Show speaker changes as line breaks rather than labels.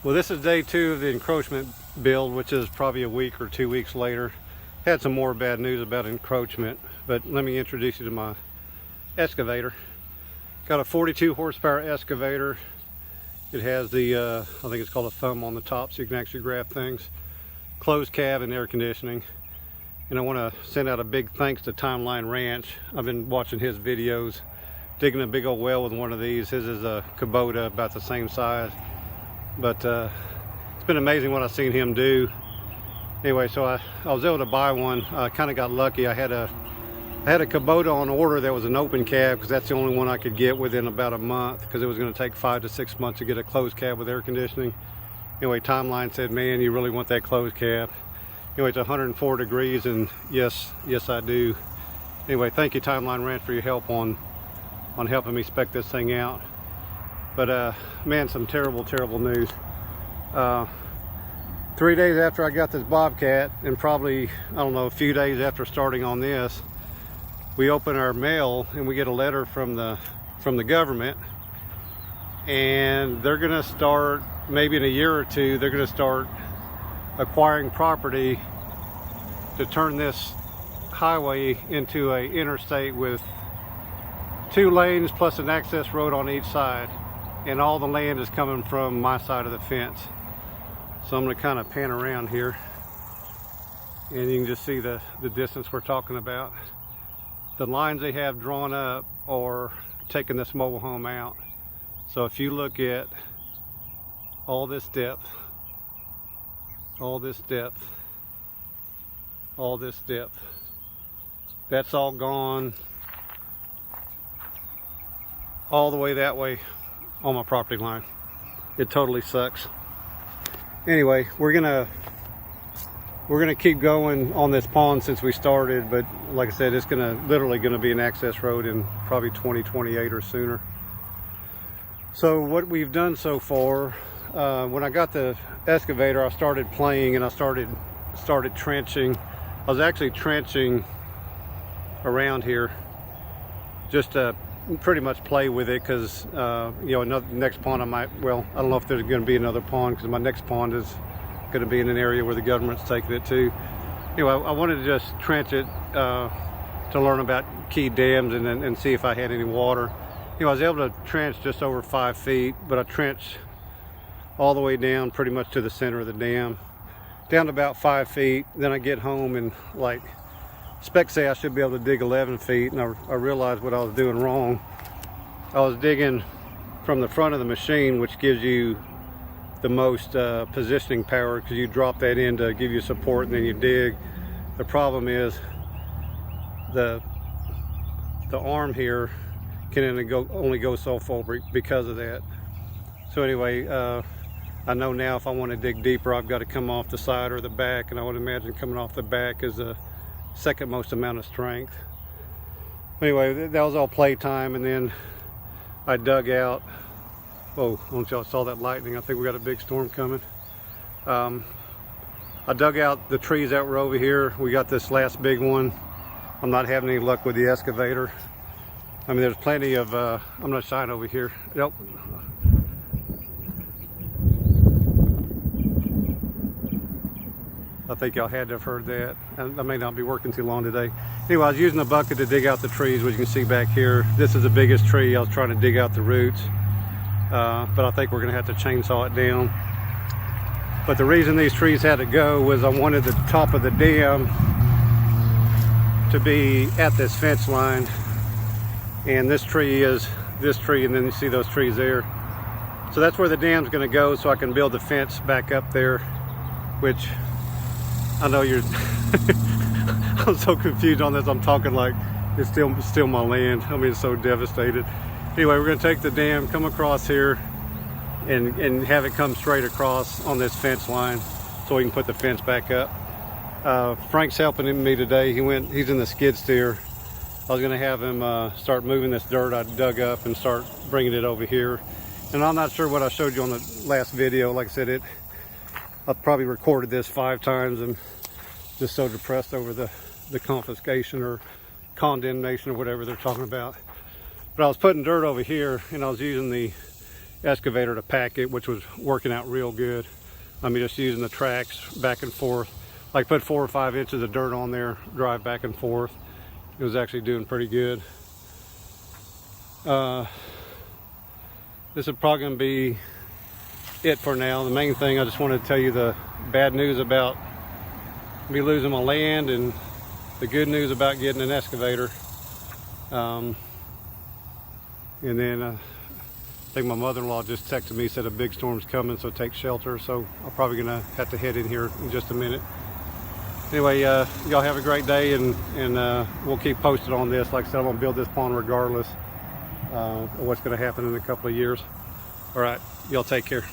Well, this is day 2 of the encroachment build, which is probably a week or 2 weeks later. Had some more bad news about encroachment, but let me introduce you to my excavator. Got a 42 horsepower excavator. It has the, I think it's called a thumb on the top, so you can actually grab things. Closed cab and air conditioning. And I want to send out a big thanks to Timeline Ranch. I've been watching his videos, digging a big old well with one of these. His is a Kubota, about the same size. But it's been amazing what I've seen him do. Anyway, so I was able to buy one. I kind of got lucky. I had a Kubota on order that was an open cab, because that's the only one I could get within about a month, because it was going to take 5 to 6 months to get a closed cab with air conditioning. Anyway, Timeline said, man, you really want that closed cab. Anyway, it's 104 degrees, and yes I do. Anyway, thank you Timeline Ranch for your help on helping me spec this thing out. But man, some terrible news. 3 days after I got this Bobcat, and probably, I don't know, a few days after starting on this, we open our mail and we get a letter from the government, and they're gonna start, maybe in a year or two, they're gonna start acquiring property to turn this highway into a interstate with 2 lanes plus an access road on each side. And all the land is coming from my side of the fence. So I'm going to kind of pan around here, and you can just see the distance we're talking about. The lines they have drawn up are taking this mobile home out. So if you look at all this depth, all this depth, all this depth, that's all gone all the way that way on my property line. It totally sucks. Anyway, we're gonna keep going on this pond since we started, but like I said, it's literally gonna be an access road in probably 2028 or sooner. So what we've done so far, when I got the excavator, I started playing and I started trenching. I was actually trenching around here just to pretty much play with it, because you know, next pond I might, well, I don't know if there's going to be another pond, because my next pond is going to be in an area where the government's taking it to. Anyway, I wanted to just trench it to learn about key dams and see if I had any water. You know, I was able to trench just over 5 feet, but I trenched all the way down pretty much to the center of the dam, down to about 5 feet. Then I get home and, like, specs say I should be able to dig 11 feet, and I realized what I was doing wrong. I was digging from the front of the machine, which gives you the most positioning power, because you drop that in to give you support and then you dig. The problem is the arm here can only go so far because of that. So anyway, I know now if I want to dig deeper, I've got to come off the side or the back, and I would imagine coming off the back is the second most amount of strength. Anyway, that was all playtime, and then I dug out, oh, I don't know if y'all saw that lightning. I think we got a big storm coming. I dug out the trees that were over here. We got this last big one. I'm not having any luck with the excavator. I mean, there's plenty of, I'm gonna shine over here. Nope. I think y'all had to have heard that. I may not be working too long today. Anyway, I was using a bucket to dig out the trees, which you can see back here. This is the biggest tree. I was trying to dig out the roots, but I think we're gonna have to chainsaw it down. But the reason these trees had to go was I wanted the top of the dam to be at this fence line. And this tree is this tree, and then you see those trees there. So that's where the dam's gonna go, so I can build the fence back up there, which I know you're I'm so confused on this. I'm talking like it's still my land. I mean, it's so devastated. Anyway, we're gonna take the dam, come across here, and have it come straight across on this fence line so we can put the fence back up. Frank's helping me today. He's in the skid steer. I was gonna have him start moving this dirt I dug up and start bringing it over here. And I'm not sure what I showed you on the last video. Like I said, I've probably recorded this 5 times and just so depressed over the confiscation or condemnation or whatever they're talking about. But I was putting dirt over here, and I was using the excavator to pack it, which was working out real good. I mean, just using the tracks back and forth, like put 4 or 5 inches of dirt on there, drive back and forth. It was actually doing pretty good. This is probably going to be it for now. The main thing, I just wanted to tell you the bad news about me losing my land and the good news about getting an excavator. And then I think my mother-in-law just texted me, said a big storm's coming, so take shelter. So I'm probably gonna have to head in here in just a minute. Anyway, y'all have a great day, and we'll keep posted on this. Like I said, I'm gonna build this pond regardless of what's gonna happen in a couple of years. All right, y'all take care.